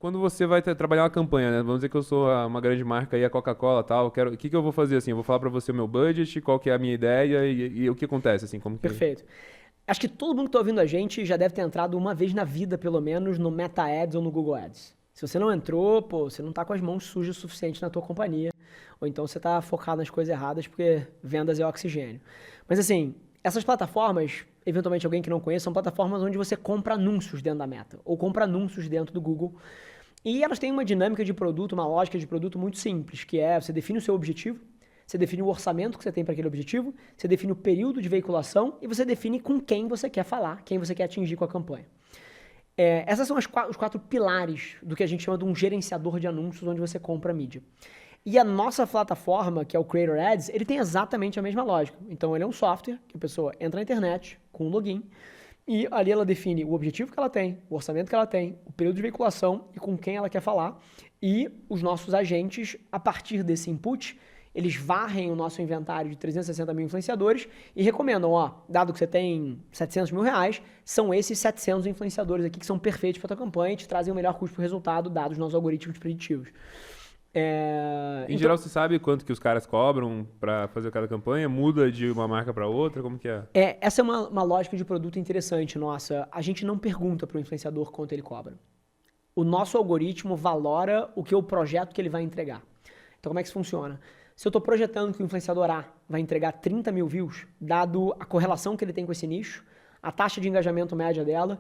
Quando você vai trabalhar uma campanha, né? Vamos dizer que eu sou uma grande marca aí, a Coca-Cola e tal, o que que eu vou fazer assim? Eu vou falar pra você o meu budget, qual que é a minha ideia e o que acontece assim, como que... Perfeito. Acho que todo mundo que está ouvindo a gente já deve ter entrado uma vez na vida, pelo menos, no Meta Ads ou no Google Ads. Se você não entrou, pô, você não tá com as mãos sujas o suficiente na tua companhia. Ou então você tá focado nas coisas erradas, porque vendas é oxigênio. Mas assim, essas plataformas, eventualmente alguém que não conhece, são plataformas onde você compra anúncios dentro da Meta. Ou compra anúncios dentro do Google. E elas têm uma dinâmica de produto, uma lógica de produto muito simples, que é você define o seu objetivo, você define o orçamento que você tem para aquele objetivo, você define o período de veiculação e você define com quem você quer falar, quem você quer atingir com a campanha. Essas são os 4 pilares do que a gente chama de um gerenciador de anúncios onde você compra mídia. E a nossa plataforma, que é o Creator Ads, ele tem exatamente a mesma lógica. Então ele é um software que a pessoa entra na internet com um login e ali ela define o objetivo que ela tem, o orçamento que ela tem, o período de veiculação e com quem ela quer falar. E os nossos agentes, a partir desse input, eles varrem o nosso inventário de 360 mil influenciadores e recomendam, ó, dado que você tem 700 mil reais, são esses 700 influenciadores aqui que são perfeitos para a tua campanha e te trazem o melhor custo por resultado, dados os nossos algoritmos preditivos. Em geral, você sabe quanto que os caras cobram pra fazer cada campanha? Muda de uma marca pra outra? Como que é? Essa é uma lógica de produto interessante nossa. A gente não pergunta para o influenciador quanto ele cobra. O nosso algoritmo valora o projeto que ele vai entregar. Então, como é que isso funciona? Se eu estou projetando que o influenciador A vai entregar 30 mil views, dado a correlação que ele tem com esse nicho, a taxa de engajamento média dela,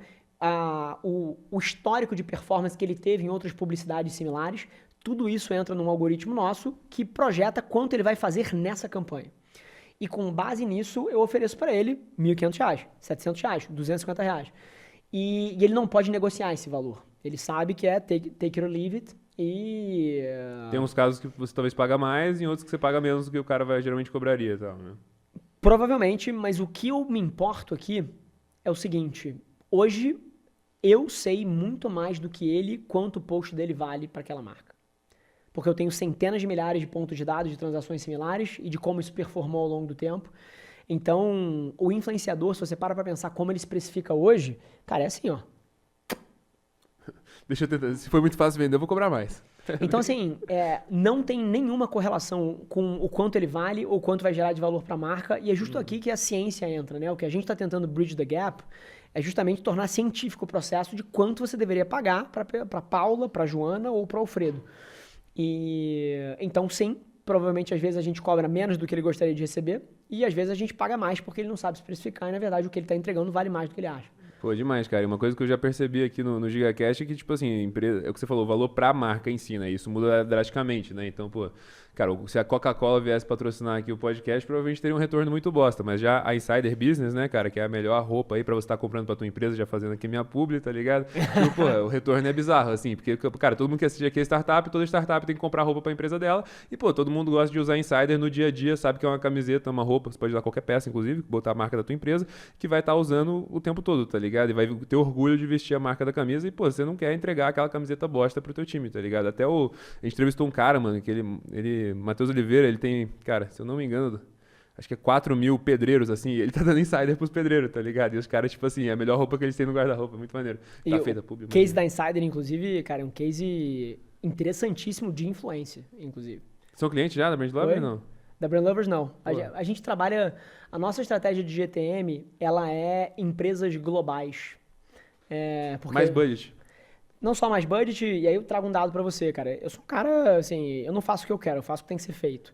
o histórico de performance que ele teve em outras publicidades similares, tudo isso entra num algoritmo nosso que projeta quanto ele vai fazer nessa campanha. E com base nisso, eu ofereço para ele R$ 1.500, R$ 700, R$ 250. E ele não pode negociar esse valor. Ele sabe que é take it or leave it. E Tem uns casos que você talvez paga mais e outros que você paga menos do que o cara geralmente cobraria e tal, né? provavelmente, mas o que eu me importo aqui é o seguinte: hoje eu sei muito mais do que ele quanto o post dele vale para aquela marca. Porque eu tenho centenas de milhares de pontos de dados de transações similares e de como isso performou ao longo do tempo. Então, o influenciador, se você para pensar como ele se precifica hoje, cara, é assim, ó. Deixa eu tentar. Se for muito fácil vender, eu vou cobrar mais. Então, assim, não tem nenhuma correlação com o quanto ele vale ou quanto vai gerar de valor para a marca. E é justo aqui que a ciência entra, né? O que a gente está tentando bridge the gap é justamente tornar científico o processo de quanto você deveria pagar para Paula, para Joana ou para Alfredo. E então, sim, provavelmente às vezes a gente cobra menos do que ele gostaria de receber e às vezes a gente paga mais porque ele não sabe se precificar e na verdade o que ele está entregando vale mais do que ele acha. Pô, demais, cara. E uma coisa que eu já percebi aqui no GigaCast é que, tipo assim, empresa, é o que você falou, o valor pra marca em si, né? Isso muda drasticamente, né? Então, pô, cara, se a Coca-Cola viesse patrocinar aqui o podcast, provavelmente teria um retorno muito bosta. Mas já a Insider Business, né, cara, que é a melhor roupa aí pra você estar comprando pra tua empresa, já fazendo aqui minha publi, tá ligado? Tipo, pô, o retorno é bizarro, assim, porque, cara, todo mundo que assiste aqui é startup, toda startup tem que comprar roupa pra empresa dela. E, pô, todo mundo gosta de usar Insider no dia a dia, sabe que é uma camiseta, uma roupa, você pode usar qualquer peça, inclusive, botar a marca da tua empresa, que vai estar usando o tempo todo, tá ligado? E vai ter orgulho de vestir a marca da camisa e, pô, você não quer entregar aquela camiseta bosta pro teu time, tá ligado? A gente entrevistou um cara, mano, que ele Matheus Oliveira, ele tem, cara, se eu não me engano, acho que é 4 mil pedreiros, assim, e ele tá dando insider pros pedreiros, tá ligado? E os caras, tipo assim, é a melhor roupa que eles têm no guarda-roupa, muito maneiro. E Tá o feita a publi. case da Insider, inclusive, cara, é um case interessantíssimo de influência, inclusive. São clientes já da Brand Love ou não? Da Brand Lovers, não. Pô. A gente trabalha... A nossa estratégia de GTM, ela é empresas globais. Porque Mais budget. não só mais budget, e aí eu trago um dado pra você, cara. Eu sou um cara, assim, eu não faço o que eu quero, eu faço o que tem que ser feito.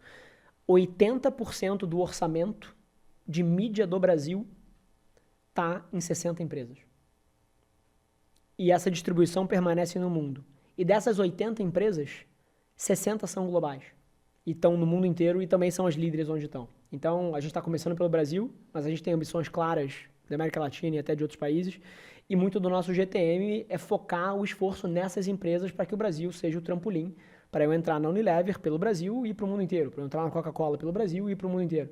80% do orçamento de mídia do Brasil tá em 60 empresas. E essa distribuição permanece no mundo. E dessas 80 empresas, 60 são globais. E estão no mundo inteiro e também são as líderes onde estão. Então, a gente está começando pelo Brasil, mas a gente tem ambições claras da América Latina e até de outros países. E muito do nosso GTM é focar o esforço nessas empresas para que o Brasil seja o trampolim para eu entrar na Unilever pelo Brasil e ir para o mundo inteiro, para eu entrar na Coca-Cola pelo Brasil e ir para o mundo inteiro.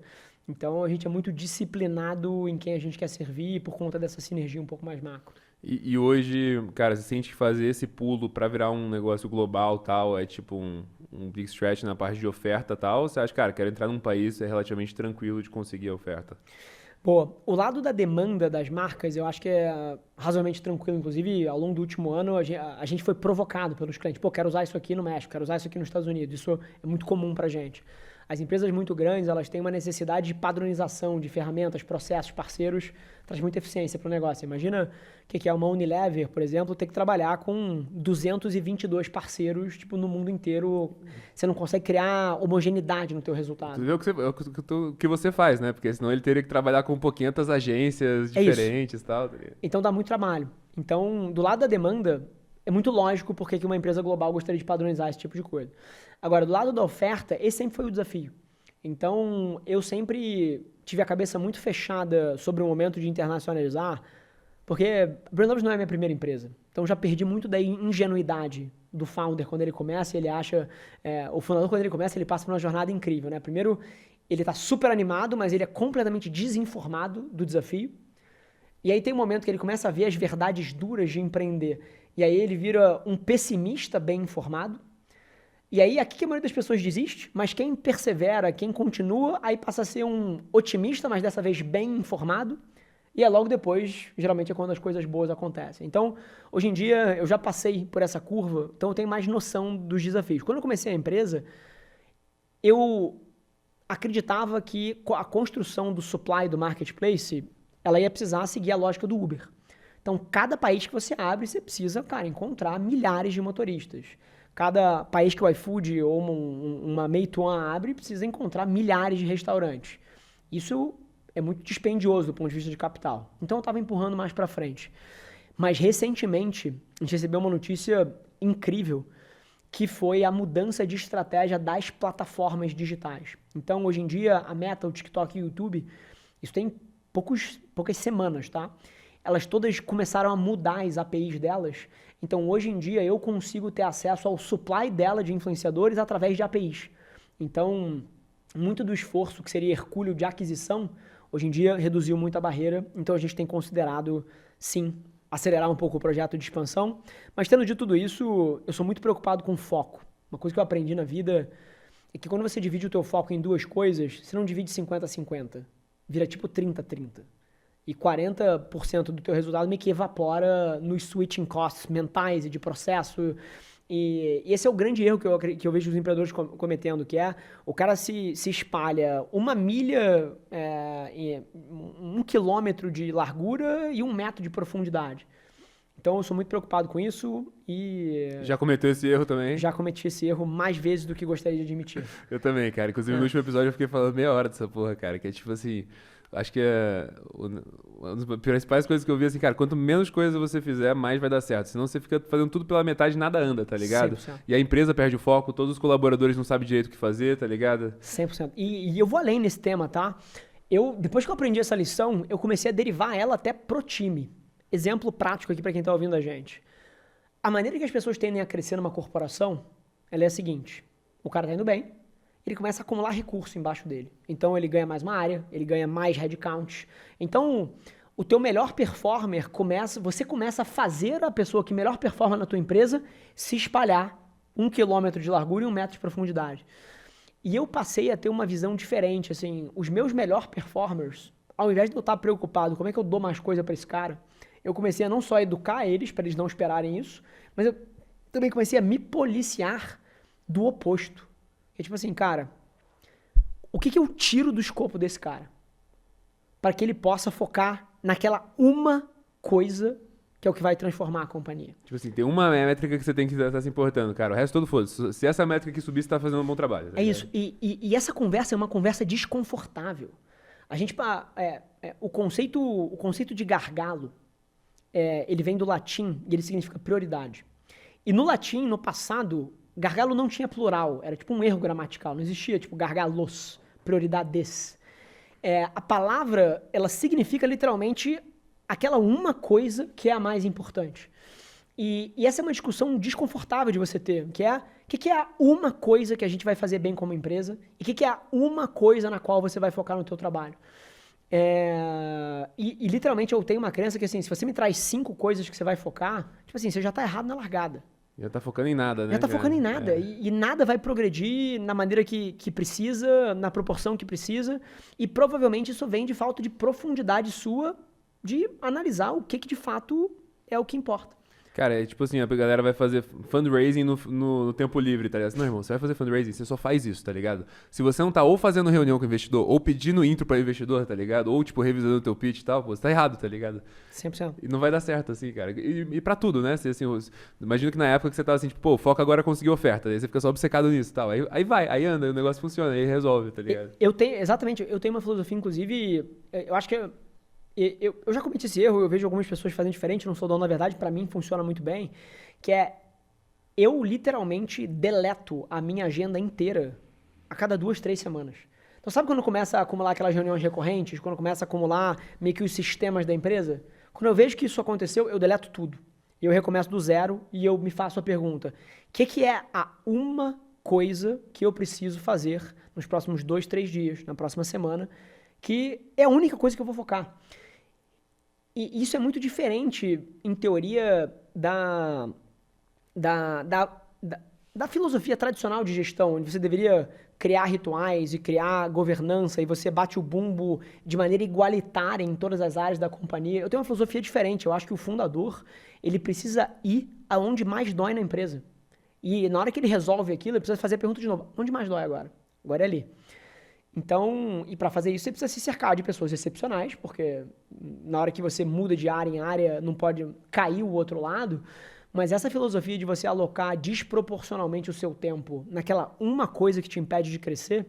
Então, a gente é muito disciplinado em quem a gente quer servir por conta dessa sinergia um pouco mais macro. E hoje, cara, você sente que fazer esse pulo pra virar um negócio global tal é tipo um big stretch na parte de oferta tal? Ou você acha, cara, quero entrar num país é relativamente tranquilo de conseguir a oferta? Pô, o lado da demanda das marcas, eu acho que é razoavelmente tranquilo. Inclusive, ao longo do último ano, a gente foi provocado pelos clientes. Pô, quero usar isso aqui no México, quero usar isso aqui nos Estados Unidos. Isso é muito comum pra gente. As empresas muito grandes, elas têm uma necessidade de padronização de ferramentas, processos, parceiros, traz muita eficiência para o negócio. Imagina o que é uma Unilever, por exemplo, ter que trabalhar com 222 parceiros, tipo, no mundo inteiro. Você não consegue criar homogeneidade no teu resultado. Tu vê o que você faz, né? Porque senão ele teria que trabalhar com pouquinhas agências diferentes e tal. Então dá muito trabalho. Então, do lado da demanda, é muito lógico porque que uma empresa global gostaria de padronizar esse tipo de coisa. Agora, do lado da oferta, esse sempre foi o desafio. Então, eu sempre tive a cabeça muito fechada sobre o momento de internacionalizar, porque Brand Lovers não é a minha primeira empresa. Então, já perdi muito da ingenuidade do founder quando ele começa, ele acha... o fundador, quando ele começa, ele passa por uma jornada incrível, né? Primeiro, ele está super animado, mas ele é completamente desinformado do desafio. E aí tem um momento que ele começa a ver as verdades duras de empreender. E aí ele vira um pessimista bem informado. E aí aqui que a maioria das pessoas desiste, mas quem persevera, quem continua, aí passa a ser um otimista, mas dessa vez bem informado. E é logo depois, geralmente é quando as coisas boas acontecem. Então, hoje em dia, eu já passei por essa curva, então eu tenho mais noção dos desafios. Quando eu comecei a empresa, eu acreditava que a construção do supply do marketplace, ela ia precisar seguir a lógica do Uber. Então, cada país que você abre, você precisa, cara, encontrar milhares de motoristas. Cada país que o iFood ou uma Meituan abre, precisa encontrar milhares de restaurantes. Isso é muito dispendioso do ponto de vista de capital. Então, eu estava empurrando mais para frente. Mas, recentemente, a gente recebeu uma notícia incrível, que foi a mudança de estratégia das plataformas digitais. Então, hoje em dia, a Meta, o TikTok e o YouTube, isso tem poucas semanas, tá? Elas todas começaram a mudar as APIs delas. Então, hoje em dia, eu consigo ter acesso ao supply dela de influenciadores através de APIs. Então, muito do esforço que seria hercúleo de aquisição, hoje em dia reduziu muito a barreira. Então, a gente tem considerado, sim, acelerar um pouco o projeto de expansão. Mas, tendo dito tudo isso, eu sou muito preocupado com foco. Uma coisa que eu aprendi na vida é que quando você divide o teu foco em duas coisas, você não divide 50-50. Vira tipo 30-30. E 40% do teu resultado meio que evapora nos switching costs mentais e de processo. E esse é o grande erro que eu vejo os empreendedores cometendo, que é o cara se espalha 1 milha, 1 quilômetro de largura e 1 metro de profundidade. Então eu sou muito preocupado com isso e... Já cometeu esse erro também? Já cometi esse erro mais vezes do que gostaria de admitir. Eu também, cara. Inclusive no último episódio eu fiquei falando meia hora dessa porra, cara. Que é tipo assim... Acho que é uma das principais coisas que eu vi assim, cara, quanto menos coisa você fizer, mais vai dar certo. Senão você fica fazendo tudo pela metade e nada anda, tá ligado? 100%. E a empresa perde o foco, todos os colaboradores não sabem direito o que fazer, tá ligado? 100%. E eu vou além nesse tema, tá? Depois que eu aprendi essa lição, eu comecei a derivar ela até pro time. Exemplo prático aqui pra quem tá ouvindo a gente. A maneira que as pessoas tendem a crescer numa corporação, ela é a seguinte. O cara tá indo bem, ele começa a acumular recurso embaixo dele. Então, ele ganha mais uma área, ele ganha mais headcount. Então, o teu melhor performer você começa a fazer a pessoa que melhor performa na tua empresa se espalhar 1 quilômetro de largura e 1 metro de profundidade. E eu passei a ter uma visão diferente, assim, os meus melhor performers, ao invés de eu estar preocupado, como é que eu dou mais coisa para esse cara, eu comecei a não só educar eles, para eles não esperarem isso, mas eu também comecei a me policiar do oposto. É tipo assim, cara, o que eu tiro do escopo desse cara? Para que ele possa focar naquela uma coisa que é o que vai transformar a companhia. Tipo assim, tem uma métrica que você tem que estar se importando, cara. O resto todo foda-se. Se essa métrica aqui subir, você tá fazendo um bom trabalho. Tá ligado? Isso. E essa conversa é uma conversa desconfortável. A gente, o conceito de gargalo, ele vem do latim e ele significa prioridade. E no latim, no passado, gargalo não tinha plural, era tipo um erro gramatical, não existia tipo gargalos, prioridades. A palavra, ela significa literalmente aquela uma coisa que é a mais importante. E essa é uma discussão desconfortável de você ter, que é o que é a uma coisa que a gente vai fazer bem como empresa e o que é a uma coisa na qual você vai focar no teu trabalho. E literalmente eu tenho uma crença que assim, se você me traz 5 coisas que você vai focar, tipo assim, você já tá errado na largada. Já tá focando em nada, né? Já tá cara? focando em nada. E nada vai progredir na maneira que precisa, na proporção que precisa. E provavelmente isso vem de falta de profundidade sua de analisar o que de fato é o que importa. Cara, é tipo assim, a galera vai fazer fundraising no tempo livre, tá ligado? Não, irmão, você vai fazer fundraising, você só faz isso, tá ligado? Se você não tá ou fazendo reunião com o investidor, ou pedindo intro pra investidor, tá ligado? Ou, tipo, revisando o teu pitch e tal, pô, você tá errado, tá ligado? 100%. E não vai dar certo, assim, cara. E pra tudo, né? Você, assim, imagina que na época que você tava assim, tipo, pô, foca agora conseguir oferta, aí você fica só obcecado nisso e tal. Aí anda, o negócio funciona, aí resolve, tá ligado? Exatamente, eu tenho uma filosofia, inclusive, eu acho que eu já cometi esse erro, eu vejo algumas pessoas fazendo diferente, não sou dono da verdade, pra mim funciona muito bem, que é, eu literalmente deleto a minha agenda inteira a cada 2, 3 semanas. Então sabe quando começa a acumular aquelas reuniões recorrentes, quando começa a acumular meio que os sistemas da empresa? Quando eu vejo que isso aconteceu, eu deleto tudo. Eu recomeço do zero e eu me faço a pergunta, o que é a uma coisa que eu preciso fazer nos próximos 2, 3 dias, na próxima semana, que é a única coisa que eu vou focar? E isso é muito diferente, em teoria, da filosofia tradicional de gestão, onde você deveria criar rituais e criar governança e você bate o bumbo de maneira igualitária em todas as áreas da companhia. Eu tenho uma filosofia diferente. Eu acho que o fundador, ele precisa ir aonde mais dói na empresa. E na hora que ele resolve aquilo, ele precisa fazer a pergunta de novo. Onde mais dói agora? Agora é ali. Então, e para fazer isso, você precisa se cercar de pessoas excepcionais, porque na hora que você muda de área em área, não pode cair o outro lado. Mas essa filosofia de você alocar desproporcionalmente o seu tempo naquela uma coisa que te impede de crescer,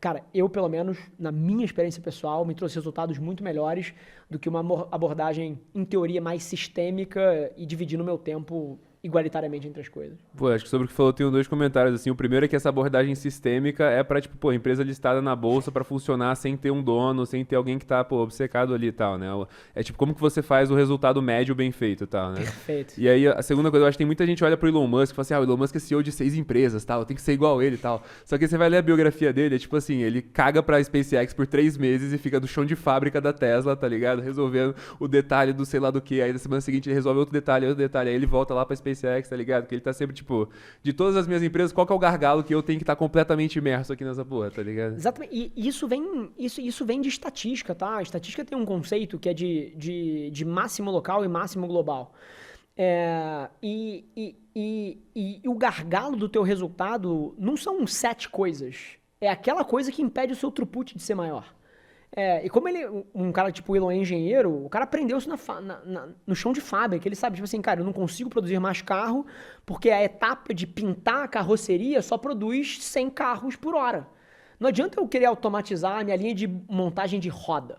cara, eu, pelo menos, na minha experiência pessoal, me trouxe resultados muito melhores do que uma abordagem, em teoria, mais sistêmica e dividindo o meu tempo igualitariamente entre as coisas. Pô, acho que sobre o que falou, tenho 2 comentários, assim. O primeiro é que essa abordagem sistêmica é pra, tipo, pô, empresa listada na bolsa pra funcionar sem ter um dono, sem ter alguém que tá, pô, obcecado ali e tal, né? É tipo, como que você faz o resultado médio bem feito e tal, né? Perfeito. E aí, a segunda coisa, eu acho que tem muita gente que olha pro Elon Musk e fala assim, o Elon Musk é CEO de 6 empresas, tal, tem que ser igual ele e tal. Só que você vai ler a biografia dele, é tipo assim, ele caga pra SpaceX por 3 meses e fica do chão de fábrica da Tesla, tá ligado? Resolvendo o detalhe do sei lá do que. Aí na semana seguinte ele resolve outro detalhe, aí ele volta lá pra SpaceX, tá ligado? Porque ele tá sempre, tipo, de todas as minhas empresas, qual que é o gargalo que eu tenho que estar completamente imerso aqui nessa porra, tá ligado? Exatamente. E isso vem de estatística, tá? A estatística tem um conceito que é de máximo local e máximo global. E o gargalo do teu resultado não são 7 coisas. É aquela coisa que impede o seu throughput de ser maior. E como ele, um cara tipo o Elon é engenheiro, o cara aprendeu isso no chão de fábrica. Ele sabe, tipo assim, cara, eu não consigo produzir mais carro porque a etapa de pintar a carroceria só produz 100 carros por hora. Não adianta eu querer automatizar a minha linha de montagem de roda.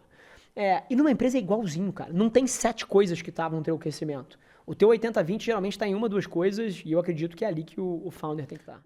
E numa empresa é igualzinho, cara. Não tem 7 coisas que vão ter o crescimento. O teu 80-20 geralmente está em 1, 2 coisas e eu acredito que é ali que o founder tem que estar.